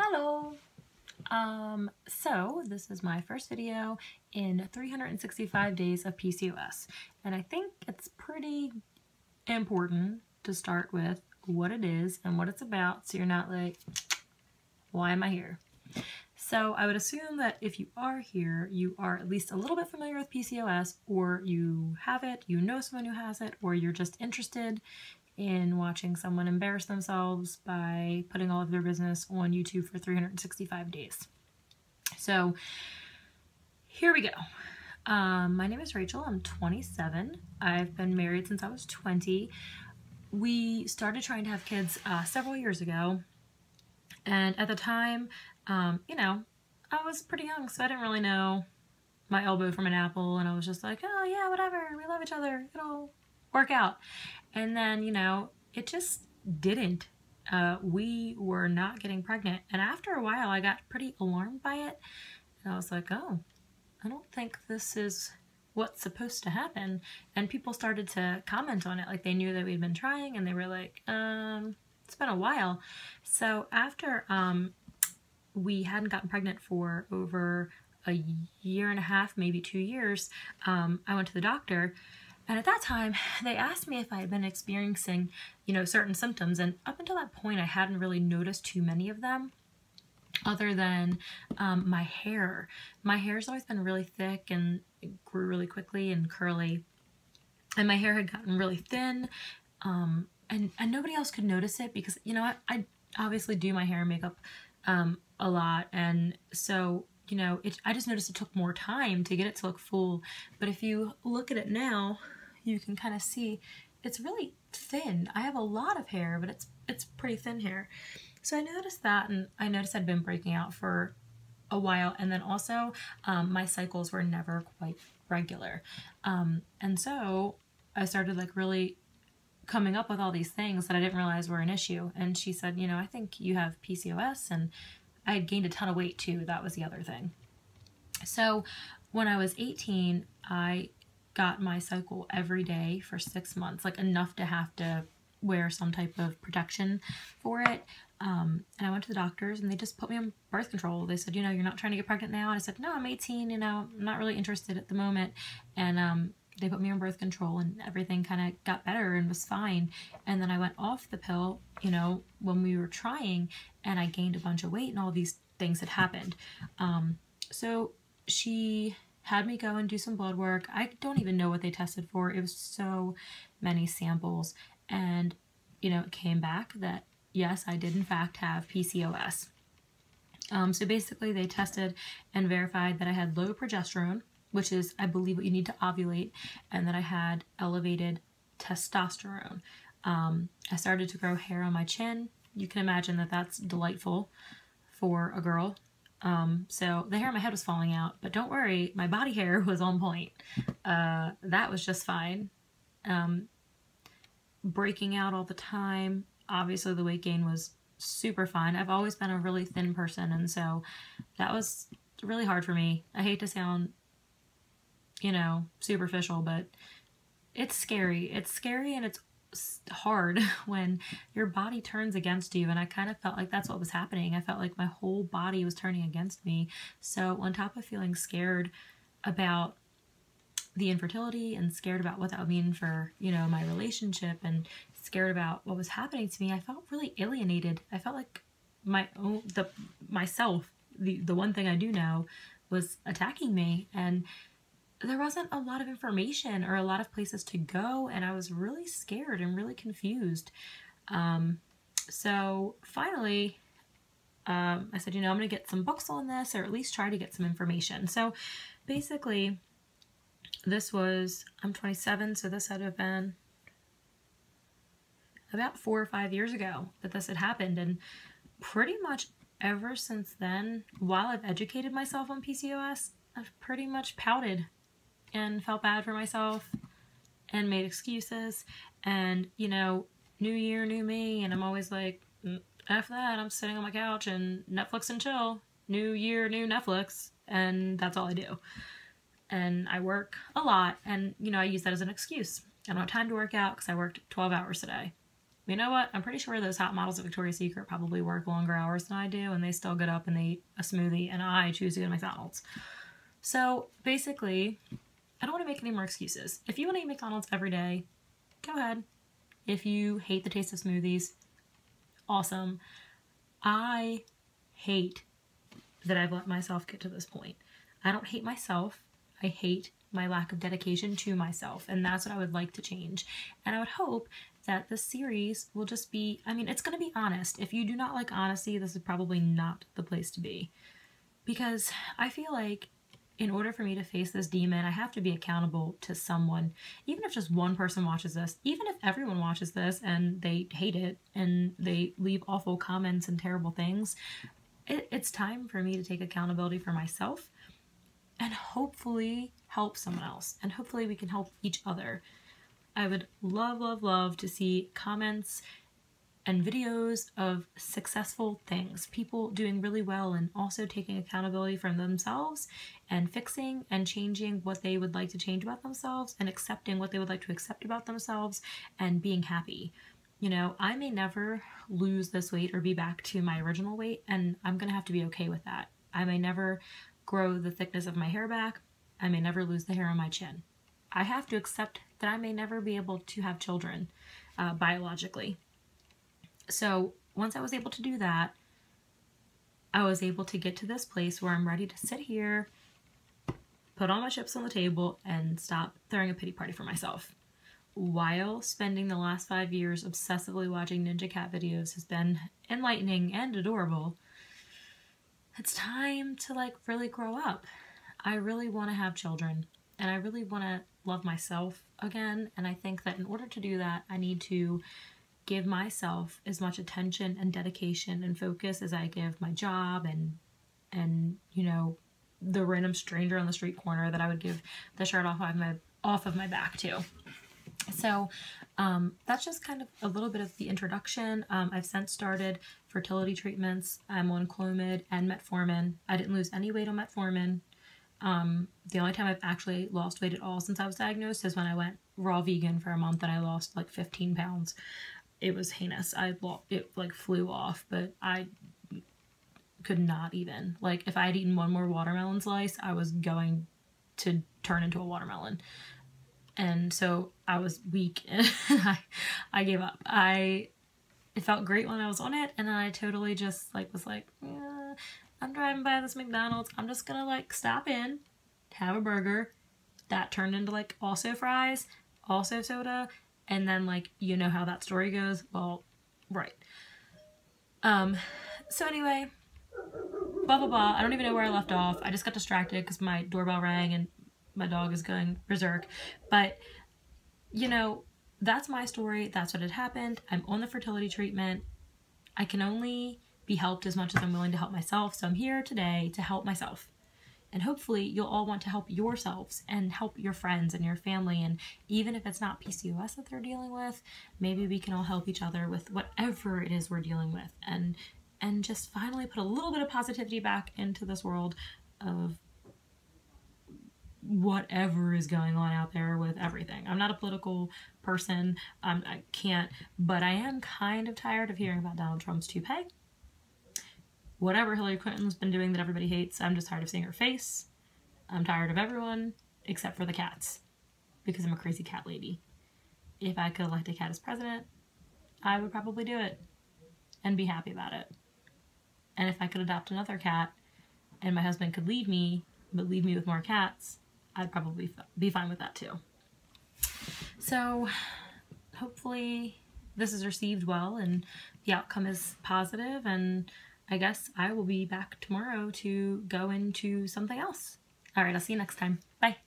Hello! So this is my first video in 365 days of PCOS, and I think it's pretty important to start with what it is and what it's about so you're not like, why am I here? So I would assume that if you are here, you are at least a little bit familiar with PCOS, or you have it, you know someone who has it, or you're just interested in watching someone embarrass themselves by putting all of their business on YouTube for 365 days. So here we go. My name is Rachel. I'm 27. I've been married since I was 20. We started trying to have kids several years ago, and at the time, you know, I was pretty young, so I didn't really know my elbow from an apple, and I was just like, oh yeah, whatever, we love each other, it'll work out. And then, you know, it just didn't. We were not getting pregnant, and after a while I got pretty alarmed by it, and I was like, oh, I don't think this is what's supposed to happen. And people started to comment on it, like they knew that we'd been trying, and they were like, it's been a while. So after we hadn't gotten pregnant for over a year and a half, maybe 2 years, I went to the doctor, and at that time they asked me if I had been experiencing, you know, certain symptoms, and up until that point I hadn't really noticed too many of them, other than my hair. My hair's always been really thick, and it grew really quickly and curly, and my hair had gotten really thin, and nobody else could notice it because, you know, I obviously do my hair and makeup a lot, and so, you know, I just noticed it took more time to get it to look full. But if you look at it now, you can kind of see it's really thin. I have a lot of hair, but it's pretty thin hair. So I noticed that, and I noticed I'd been breaking out for a while, and then also my cycles were never quite regular. And so I started like really coming up with all these things that I didn't realize were an issue. And she said, you know, I think you have PCOS, and I had gained a ton of weight too. That was the other thing. So when I was 18, I got my cycle every day for 6 months, like enough to have to wear some type of protection for it. And I went to the doctors, and they just put me on birth control. They said, you know, you're not trying to get pregnant now? And I said, no, I'm 18, you know, I'm not really interested at the moment. And they put me on birth control, and everything kind of got better and was fine. And then I went off the pill, you know, when we were trying, and I gained a bunch of weight, and all these things had happened. So she had me go and do some blood work. I don't even know what they tested for. It was so many samples. And, you know, it came back that, yes, I did in fact have PCOS. So basically they tested and verified that I had low progesterone, which is, I believe, what you need to ovulate, and that I had elevated testosterone. I started to grow hair on my chin. You can imagine that that's delightful for a girl. So the hair on my head was falling out, but don't worry, my body hair was on point. That was just fine. Breaking out all the time. Obviously the weight gain was super fine. I've always been a really thin person, and so that was really hard for me. I hate to sound, you know, superficial, but it's scary. It's scary, and it's hard when your body turns against you, and I kind of felt like that's what was happening. I felt like my whole body was turning against me. So on top of feeling scared about the infertility, and scared about what that would mean for, you know, my relationship, and scared about what was happening to me, I felt really alienated. I felt like myself, the one thing I do know, was attacking me, and there wasn't a lot of information or a lot of places to go, and I was really scared and really confused. So finally, I said, you know, I'm going to get some books on this, or at least try to get some information. So basically, this was, I'm 27, so this had to have been about 4 or 5 years ago that this had happened, and pretty much ever since then, while I've educated myself on PCOS, I've pretty much pouted and felt bad for myself and made excuses. And, you know, new year, new me, and I'm always like, F that, I'm sitting on my couch and Netflix and chill. New year, new Netflix, and that's all I do. And I work a lot, and, you know, I use that as an excuse. I don't have time to work out because I worked 12 hours a day. You know what? I'm pretty sure those hot models at Victoria's Secret probably work longer hours than I do, and they still get up and they eat a smoothie, and I choose to go to McDonald's. So basically, I don't want to make any more excuses. If you want to eat McDonald's every day, go ahead. If you hate the taste of smoothies, awesome. I hate that I've let myself get to this point. I don't hate myself. I hate my lack of dedication to myself, and that's what I would like to change. And I would hope that this series will just be, I mean, it's going to be honest. If you do not like honesty, this is probably not the place to be. Because I feel like in order for me to face this demon, I have to be accountable to someone. Even if just one person watches this, even if everyone watches this and they hate it and they leave awful comments and terrible things, it's time for me to take accountability for myself and hopefully help someone else. And hopefully we can help each other. I would love, love, love to see comments and videos of successful things, people doing really well and also taking accountability from themselves and fixing and changing what they would like to change about themselves and accepting what they would like to accept about themselves and being happy. You know, I may never lose this weight or be back to my original weight, and I'm going to have to be okay with that. I may never grow the thickness of my hair back. I may never lose the hair on my chin. I have to accept that I may never be able to have children biologically. So once I was able to do that, I was able to get to this place where I'm ready to sit here, put all my chips on the table, and stop throwing a pity party for myself. While spending the last 5 years obsessively watching Ninja Cat videos has been enlightening and adorable, it's time to like really grow up. I really want to have children, and I really want to love myself again, and I think that in order to do that, I need to give myself as much attention and dedication and focus as I give my job and you know, the random stranger on the street corner that I would give the shirt off of my back to. So that's just kind of a little bit of the introduction. I've since started fertility treatments. I'm on Clomid and metformin. I didn't lose any weight on metformin. The only time I've actually lost weight at all since I was diagnosed is when I went raw vegan for a month and I lost like 15 pounds. It was heinous. It like flew off, but I could not even. Like if I had eaten one more watermelon slice, I was going to turn into a watermelon. And so I was weak and I gave up. It felt great when I was on it, and then I totally just like was like, yeah, I'm driving by this McDonald's. I'm just gonna like stop in, have a burger. That turned into like also fries, also soda, and then like you know how that story goes. Well, right. So anyway, blah blah blah. I don't even know where I left off. I just got distracted because my doorbell rang and my dog is going berserk. But you know, that's my story. That's what had happened. I'm on the fertility treatment. I can only be helped as much as I'm willing to help myself. So I'm here today to help myself. And hopefully you'll all want to help yourselves and help your friends and your family. And even if it's not PCOS that they're dealing with, maybe we can all help each other with whatever it is we're dealing with. And just finally put a little bit of positivity back into this world of whatever is going on out there with everything. I'm not a political person. I can't, but I am kind of tired of hearing about Donald Trump's toupee. Whatever Hillary Clinton's been doing that everybody hates, I'm just tired of seeing her face. I'm tired of everyone except for the cats because I'm a crazy cat lady. If I could elect a cat as president, I would probably do it and be happy about it. And if I could adopt another cat and my husband could leave me, but leave me with more cats, I'd probably be fine with that too. So hopefully this is received well and the outcome is positive, and I guess I will be back tomorrow to go into something else. All right, I'll see you next time. Bye.